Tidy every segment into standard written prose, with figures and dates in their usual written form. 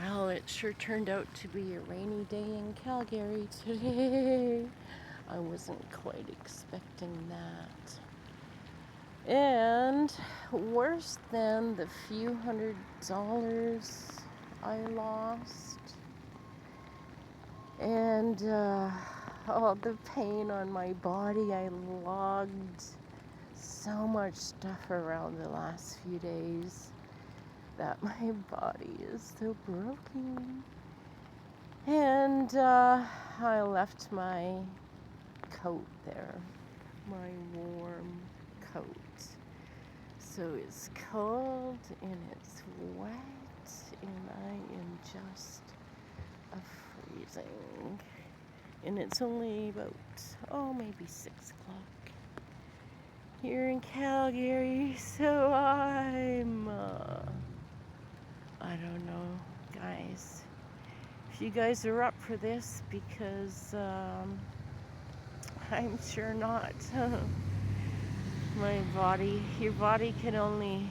Well, it sure turned out to be a rainy day in Calgary today. I wasn't quite expecting that. And worse than the few $100s I lost, and all the pain on my body. I logged so much stuff around the last few days that my body is so broken. And I left my coat there, my warm coat. So it's cold and it's wet, and I am just freezing. And it's only about, maybe 6 o'clock here in Calgary. So I don't know, guys. If you guys are up for this, because I'm sure not. Your body can only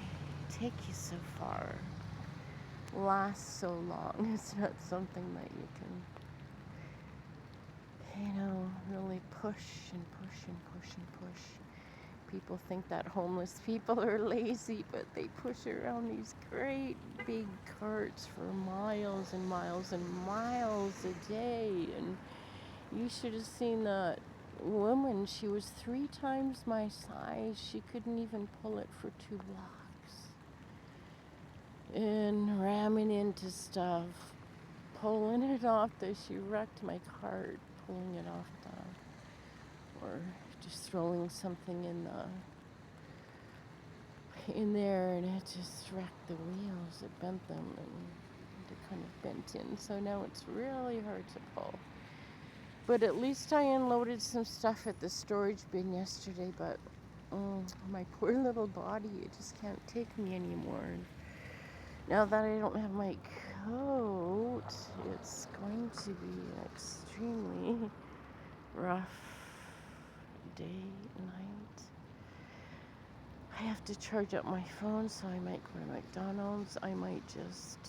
take you so far, last so long. It's not something that you can, really push and push and push and push. People think that homeless people are lazy, but they push around these great big carts for miles and miles and miles a day. And you should have seen that woman. She was 3 times my size. She couldn't even pull it for 2 blocks. And ramming into stuff, pulling it off. She wrecked my cart, pulling it off or just throwing something in there, and it just wrecked the wheels. It bent them, and it kind of bent in. So now it's really hard to pull. But at least I unloaded some stuff at the storage bin yesterday, but my poor little body, it just can't take me anymore. Now that I don't have my coat, it's going to be an extremely rough day, night. I have to charge up my phone, so I might go to McDonald's. I might just,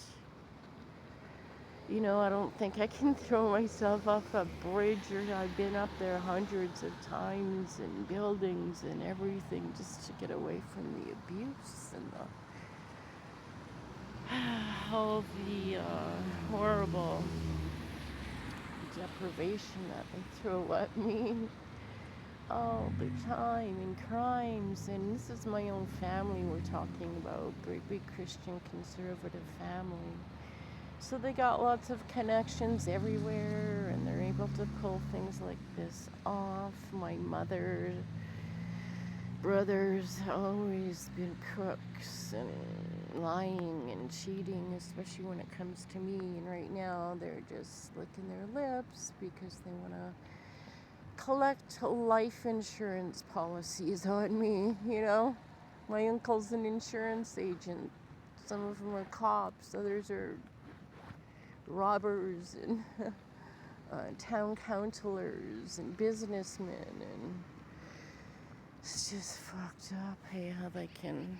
I don't think I can throw myself off a bridge, or I've been up there hundreds of times in buildings and everything just to get away from the abuse and all the horrible deprivation that they throw at me all the time, and crimes. And this is my own family we're talking about, very big Christian conservative family. So they got lots of connections everywhere, and they're able to pull things like this off. My mother, brothers, always been crooks and lying and cheating, especially when it comes to me. And right now they're just licking their lips because they want to collect life insurance policies on me. My uncle's an insurance agent. Some of them are cops, others are robbers and town councilors and businessmen, and it's just fucked up, hey, how they can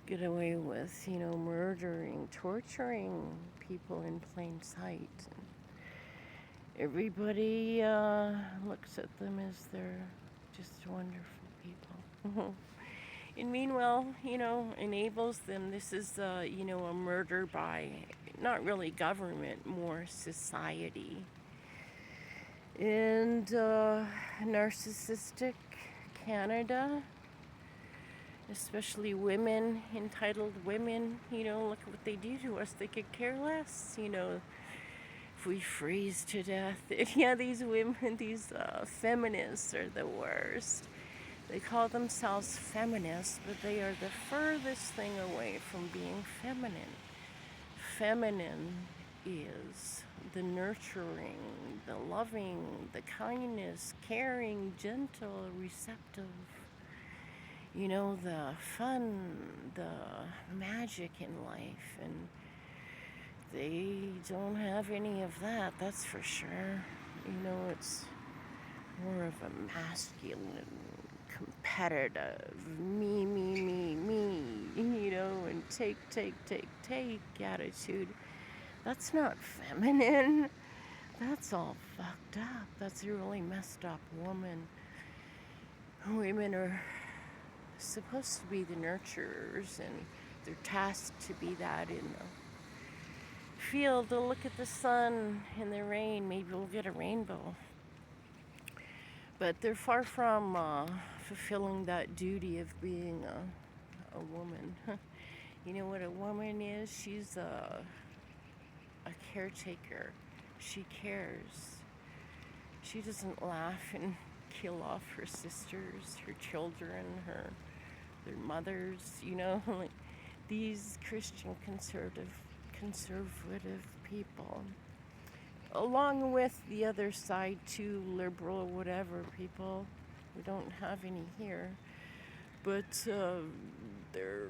get away with, murdering, torturing people in plain sight. Everybody looks at them as they're just wonderful people. And meanwhile, enables them. This is, a murder by not really government, more society. And narcissistic Canada, especially women, entitled women, look at what they do to us. They could care less, if we freeze to death. Yeah, these women, these feminists are the worst. They call themselves feminists, but they are the furthest thing away from being feminine. Feminine is the nurturing, the loving, the kindness, caring, gentle, receptive. The fun, the magic in life. And they don't have any of that, that's for sure. It's more of a masculine, competitive, me, and take attitude. That's not feminine. That's all fucked up. That's a really messed up woman. Women are supposed to be the nurturers, and they're tasked to be that in the field. To look at the sun and the rain, maybe we'll get a rainbow. But they're far from fulfilling that duty of being a woman. You know what a woman is? She's a caretaker. She cares. She doesn't laugh and kill off her sisters, her children, their mothers, you know, like these Christian conservative people, along with the other side too, liberal, whatever people. We don't have any here, but they're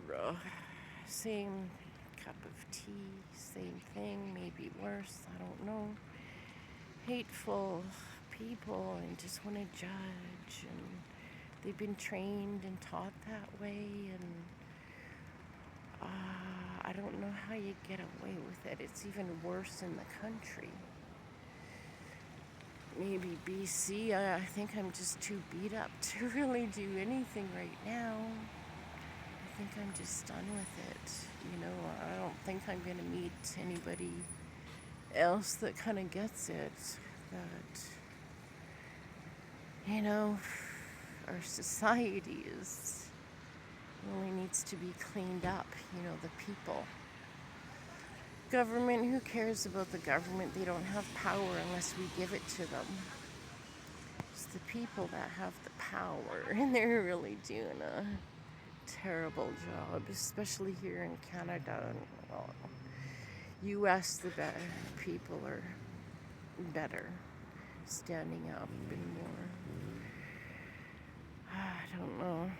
same cup of tea, same thing, maybe worse, I don't know. Hateful people and just want to judge, and they've been trained and taught that way, and I don't know how you get away with it. It's even worse in the country. Maybe BC, I think I'm just too beat up to really do anything right now. I think I'm just done with it. You know, I don't think I'm going to meet anybody else that kind of gets it. That, you know, our society really needs to be cleaned up. You know, the people. Government, who cares about the government? They don't have power unless we give it to them. It's the people that have the power, and they're really doing a terrible job, especially here in Canada. Well, US, the people are better, standing up and more, I don't know,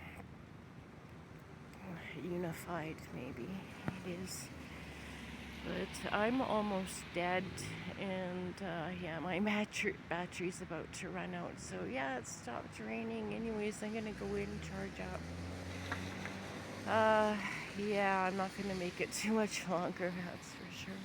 unified maybe it is. But I'm almost dead, and yeah, my battery's about to run out. So yeah, it stopped raining. Anyways, I'm gonna go in and charge up. Yeah, I'm not gonna make it too much longer, that's for sure.